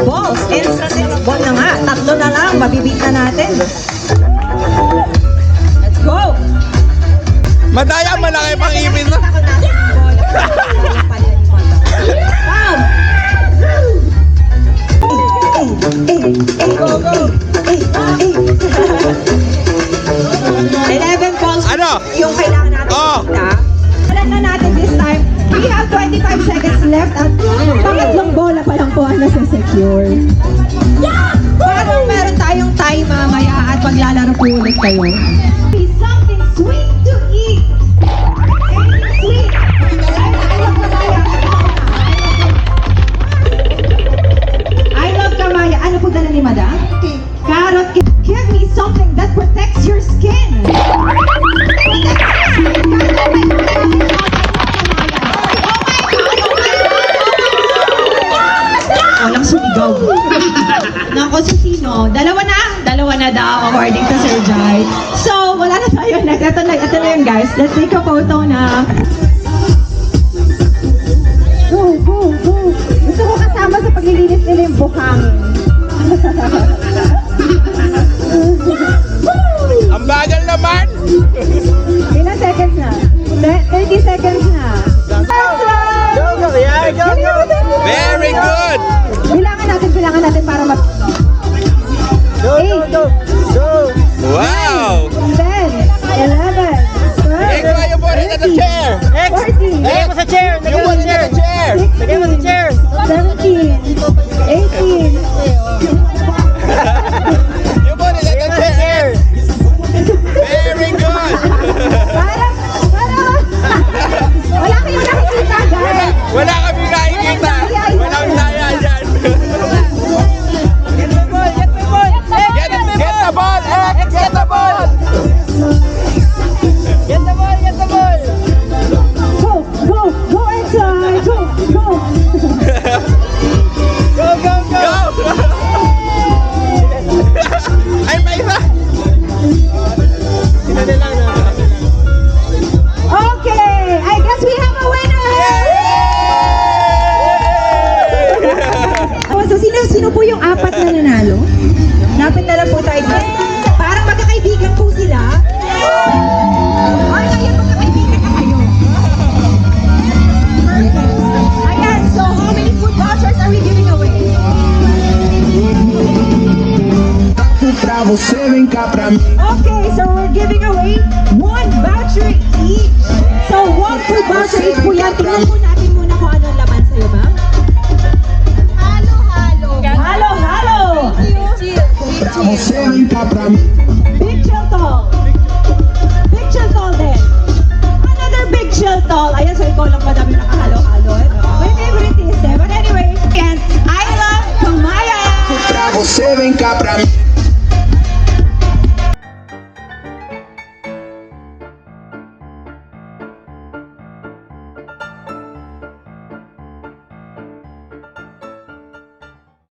balls. And strategic ball na nga. Tatlo na lang. Mabibit na natin. Let's go! Madaya, malaki pang ipin na. Wow! Go, go! 11 balls. Ano? Yung kailangan natin kita. Wala na natin this time. We have 25 seconds left at pangatlong bola pa lang po ang nasa-secure. Parang meron tayong time mamaya at maglalaro po ulit kayo. Something sweet to eat. Anything sweet. I love kamaya. Ano po dala ni Madam? Carrot. Give me something that protects your skin. Walang sumigaw. Nako, si sino? Dalawa na daw according to Sir Jai. So, wala na tayo next. Ito na yun guys. Let's take a photo na. Go, go, go. Gusto ko kasama sa paglilinis nila yung buhangin. Ang bagal naman. Ilang seconds na? 30 seconds na. Go, go, yeah, go, go. Very good. Bilangan natin para Go, go, go. Go. Wow. 10, 11, 12, Ikaw yung put it at the chair. 14, Lagay mo sa chair. You put it at the chair. Lagay mo sa chair. 17, 18, You put it at the chair. Very good. Parang, wala kayong nakikita guys. Wala kami nakikita. Walang daya dyan. Get the ball, get the ball. Get the ball, X. Get the ball. Get the ball, get the ball. Go inside, go. Go, go, go. Go. Ay, may isa. Sinali lang na. Okay, I guess we have a winner! Oh, so sino po yung apat na nanalo? Lapit na lang po tayo. Parang magkakaibigan po sila. Ay, ngayon magkakaibigan na kayo. Perfect. Ayan, so how many food vouchers are we giving away? Okay, so we're giving away 1 voucher each. So 1 food voucher each po yan. Tingnan po natin muna kung ano ang laman sa'yo, ma'am. Halo! Big chill tall. Big chill tall din. Another big chill tall. Ayan, so ikaw lang madami nakahalo-halo. My favorite is but anyway, and I love Kamaya!